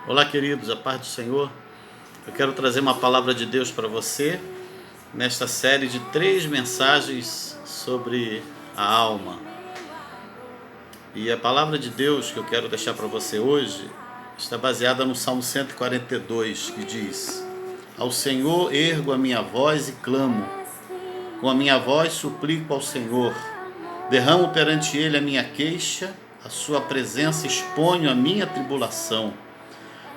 Olá, queridos, a paz do Senhor. Eu quero trazer uma palavra de Deus para você nesta série de 3 mensagens sobre a alma. E a palavra de Deus que eu quero deixar para você hoje está baseada no Salmo 142, que diz: Ao Senhor ergo a minha voz e clamo, com a minha voz suplico ao Senhor, derramo perante Ele a minha queixa, a sua presença exponho a minha tribulação.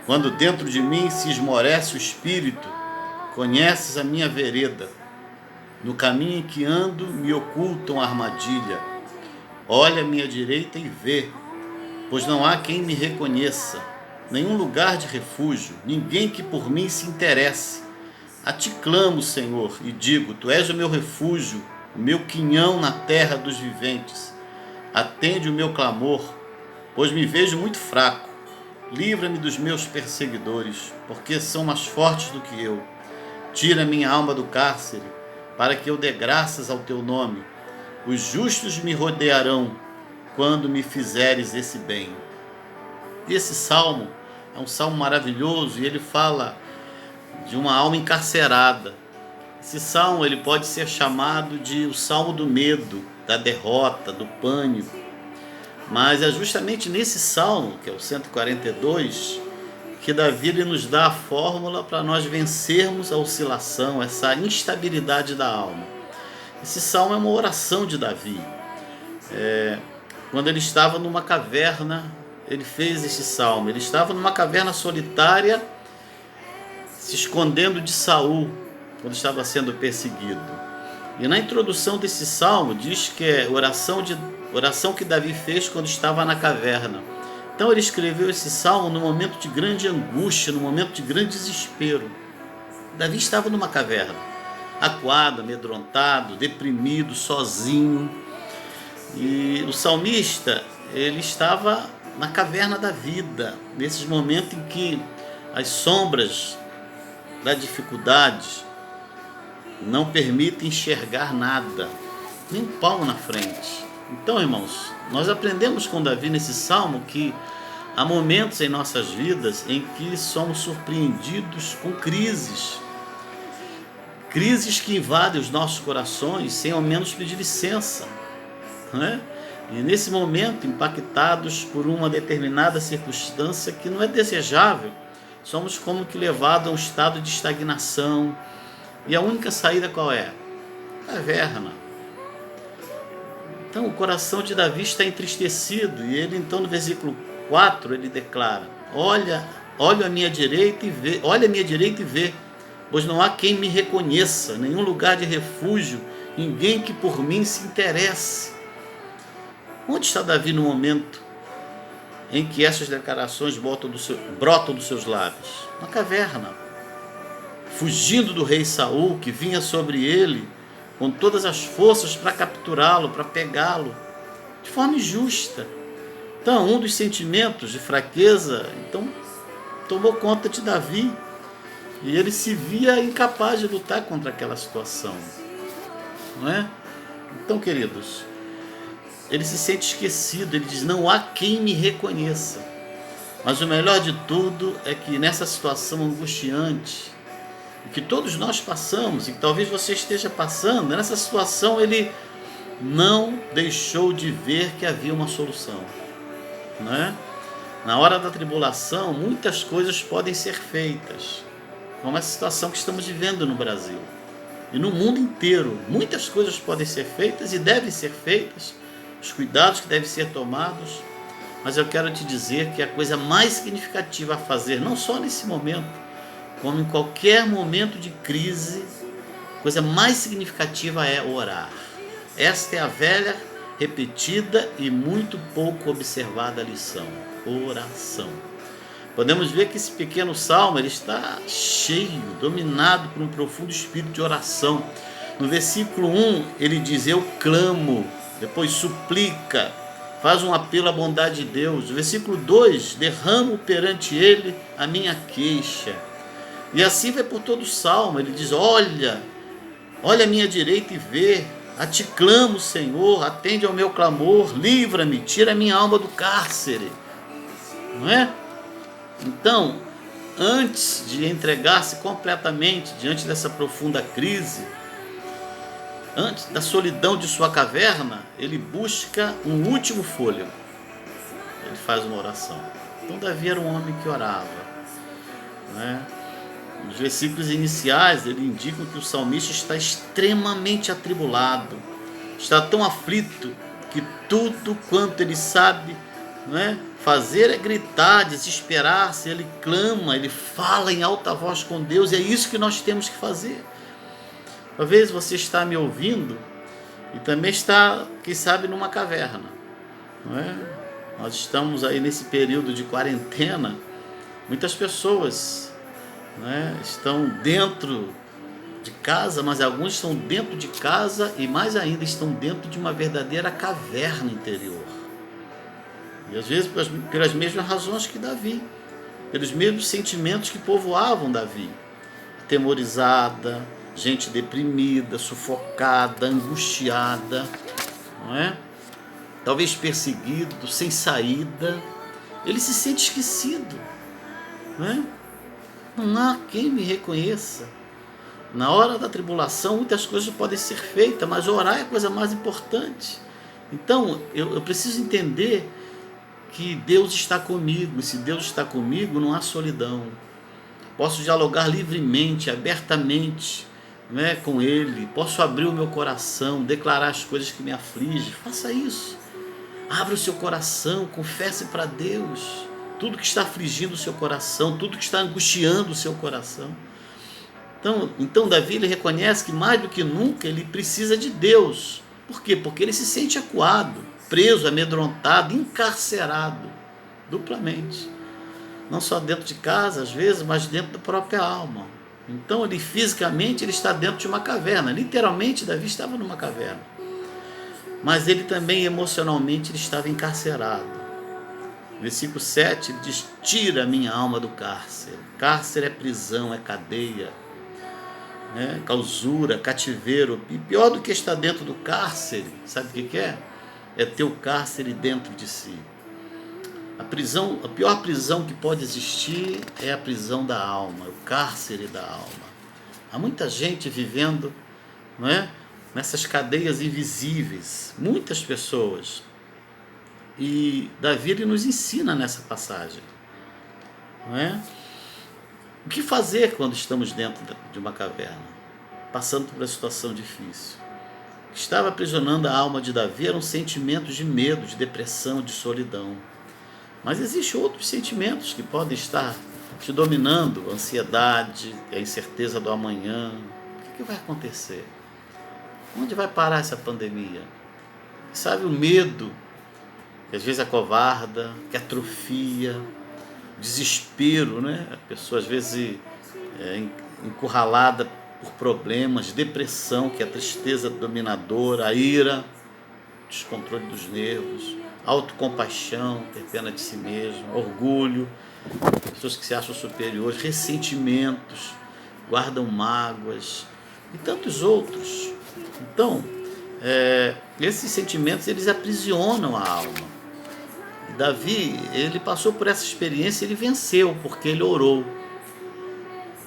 Quando dentro de mim se esmorece o espírito, conheces a minha vereda. No caminho em que ando me ocultam a armadilha. Olha à minha direita e vê, pois não há quem me reconheça, nenhum lugar de refúgio, ninguém que por mim se interesse. A ti clamo, Senhor, e digo, tu és o meu refúgio, o meu quinhão na terra dos viventes. Atende o meu clamor, pois me vejo muito fraco. Livra-me dos meus perseguidores, porque são mais fortes do que eu. Tira minha alma do cárcere, para que eu dê graças ao teu nome. Os justos me rodearão, quando me fizeres esse bem. E esse salmo é um salmo maravilhoso, e ele fala de uma alma encarcerada. Esse salmo ele pode ser chamado de o salmo do medo, da derrota, do pânico. Mas é justamente nesse salmo, que é o 142, que Davi ele nos dá a fórmula para nós vencermos a oscilação, essa instabilidade da alma. Esse salmo é uma oração de Davi. Quando ele estava numa caverna, ele fez esse salmo. Ele estava numa caverna solitária, se escondendo de Saul, quando estava sendo perseguido. E na introdução desse salmo diz que é oração que Davi fez quando estava na caverna. Então ele escreveu esse salmo num momento de grande angústia, num momento de grande desespero. Davi estava numa caverna, acuado, amedrontado, deprimido, sozinho. E o salmista, ele estava na caverna da vida, nesses momentos em que as sombras da dificuldade não permitem enxergar nada, nem um palmo na frente. Então, irmãos, nós aprendemos com Davi nesse salmo que há momentos em nossas vidas em que somos surpreendidos com crises que invadem os nossos corações sem ao menos pedir licença, não é? E nesse momento, impactados por uma determinada circunstância que não é desejável, somos como que levados a um estado de estagnação. E a única saída qual é? Caverna. Então o coração de Davi está entristecido, e ele então no versículo 4 ele declara: olha à minha direita e vê, pois não há quem me reconheça, nenhum lugar de refúgio, ninguém que por mim se interesse. Onde está Davi no momento em que essas declarações brotam dos seus lábios? Na caverna, fugindo do rei Saul, que vinha sobre ele com todas as forças para capturá-lo, para pegá-lo, de forma injusta. Então, um dos sentimentos de fraqueza, então, tomou conta de Davi, e ele se via incapaz de lutar contra aquela situação, não é? Então, queridos, ele se sente esquecido, ele diz, não há quem me reconheça. Mas o melhor de tudo é que nessa situação angustiante, que todos nós passamos, e que talvez você esteja passando, nessa situação ele não deixou de ver que havia uma solução, não é? Na hora da tribulação, muitas coisas podem ser feitas, como essa situação que estamos vivendo no Brasil e no mundo inteiro. Muitas coisas podem ser feitas e devem ser feitas, os cuidados que devem ser tomados, mas eu quero te dizer que a coisa mais significativa a fazer, não só nesse momento, como em qualquer momento de crise, a coisa mais significativa é orar. Esta é a velha, repetida e muito pouco observada lição: oração. Podemos ver que esse pequeno salmo ele está cheio, dominado por um profundo espírito de oração. No versículo 1 ele diz: eu clamo, depois suplica, faz um apelo à bondade de Deus. No versículo 2, derramo perante ele a minha queixa. E assim vai por todo o salmo, ele diz, olha à minha direita e vê, a ti clamo, Senhor, atende ao meu clamor, livra-me, tira a minha alma do cárcere, não é? Então, antes de entregar-se completamente diante dessa profunda crise, antes da solidão de sua caverna, ele busca um último fôlego. Ele faz uma oração. Então Davi era um homem que orava, né? Os versículos iniciais ele indicam que o salmista está extremamente atribulado, está tão aflito que tudo quanto ele sabe, né, fazer é gritar, desesperar-se. Ele clama, ele fala em alta voz com Deus, e é isso que nós temos que fazer. Talvez você está me ouvindo e também está, quem sabe, numa caverna, não é? Nós estamos aí nesse período de quarentena, muitas pessoas, né, estão dentro de casa, mas alguns estão dentro de casa e mais ainda estão dentro de uma verdadeira caverna interior. E às vezes pelas mesmas razões que Davi, pelos mesmos sentimentos que povoavam Davi: atemorizada, gente deprimida, sufocada, angustiada, não é? Talvez perseguido, sem saída. Ele se sente esquecido, não é? Não há quem me reconheça. Na hora da tribulação, muitas coisas podem ser feitas, mas orar é a coisa mais importante. Então, eu preciso entender que Deus está comigo, e se Deus está comigo, não há solidão. Posso dialogar livremente, abertamente, né, com Ele. Posso abrir o meu coração, declarar as coisas que me afligem. Faça isso. Abra o seu coração, confesse para Deus tudo que está afligindo o seu coração, tudo que está angustiando o seu coração. Então Davi, ele reconhece que mais do que nunca ele precisa de Deus. Por quê? Porque ele se sente acuado, preso, amedrontado, encarcerado, duplamente. Não só dentro de casa, às vezes, mas dentro da própria alma. Então ele fisicamente ele está dentro de uma caverna. Literalmente Davi estava numa caverna. Mas ele também emocionalmente ele estava encarcerado. Versículo 7 ele diz: tira minha alma do cárcere. Cárcere é prisão, é cadeia, né? Clausura, cativeiro. E pior do que estar dentro do cárcere, sabe o que é? É ter o cárcere dentro de si. A pior prisão que pode existir é a prisão da alma, o cárcere da alma. Há muita gente vivendo, não é, nessas cadeias invisíveis, muitas pessoas. E Davi ele nos ensina nessa passagem, não é? O que fazer quando estamos dentro de uma caverna, passando por uma situação difícil? O que estava aprisionando a alma de Davi eram sentimentos de medo, de depressão, de solidão. Mas existem outros sentimentos que podem estar te dominando: a ansiedade, a incerteza do amanhã. O que vai acontecer? Onde vai parar essa pandemia? Sabe, o medo, que às vezes acovarda, que atrofia, desespero, né? A pessoa às vezes encurralada por problemas, depressão, que é a tristeza dominadora, a ira, descontrole dos nervos, autocompaixão, ter pena de si mesmo, orgulho, pessoas que se acham superiores, ressentimentos, guardam mágoas e tantos outros. Então, esses sentimentos eles aprisionam a alma. Davi, ele passou por essa experiência, ele venceu porque ele orou,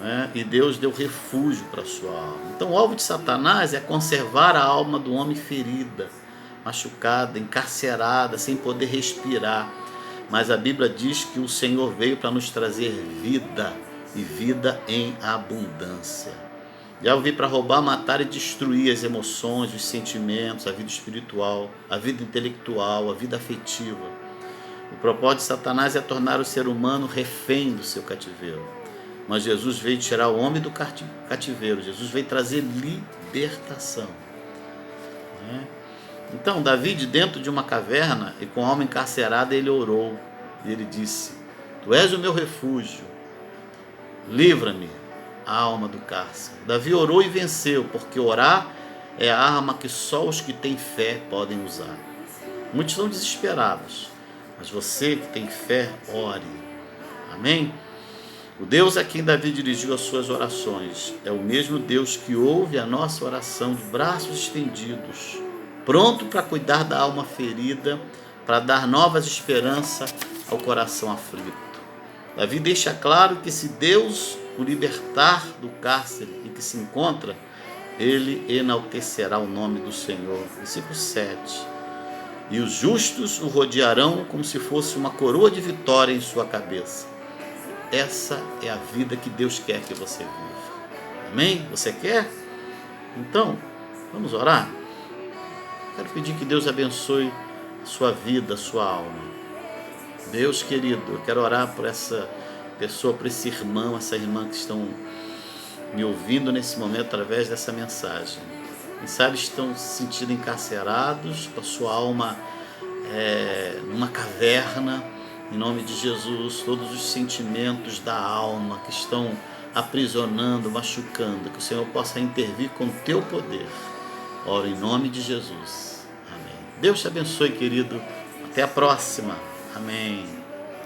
né? E Deus deu refúgio para a sua alma. Então o alvo de Satanás é conservar a alma do homem ferida, machucada, encarcerada, sem poder respirar. Mas a Bíblia diz que o Senhor veio para nos trazer vida, e vida em abundância. Já ouvi para roubar, matar e destruir as emoções, os sentimentos, a vida espiritual, a vida intelectual, a vida afetiva. O propósito de Satanás é tornar o ser humano refém do seu cativeiro. Mas Jesus veio tirar o homem do cativeiro. Jesus veio trazer libertação, né? Então, Davi, de dentro de uma caverna e com a alma encarcerada, ele orou. E ele disse: Tu és o meu refúgio, livra-me a alma do cárcere. Davi orou e venceu, porque orar é a arma que só os que têm fé podem usar. Muitos estão desesperados, mas você que tem fé, ore. Amém? O Deus a quem Davi dirigiu as suas orações é o mesmo Deus que ouve a nossa oração de braços estendidos, pronto para cuidar da alma ferida, para dar novas esperanças ao coração aflito. Davi deixa claro que se Deus o libertar do cárcere em que se encontra, ele enaltecerá o nome do Senhor. Versículo 7. E os justos o rodearão como se fosse uma coroa de vitória em sua cabeça. Essa é a vida que Deus quer que você viva. Amém? Você quer? Então, vamos orar? Quero pedir que Deus abençoe a sua vida, a sua alma. Deus querido, eu quero orar por essa pessoa, por esse irmão, essa irmã que estão me ouvindo nesse momento através dessa mensagem. Quem sabe estão se sentindo encarcerados, com a sua alma numa caverna. Em nome de Jesus, todos os sentimentos da alma que estão aprisionando, machucando, que o Senhor possa intervir com o teu poder. Oro em nome de Jesus. Amém. Deus te abençoe, querido. Até a próxima. Amém.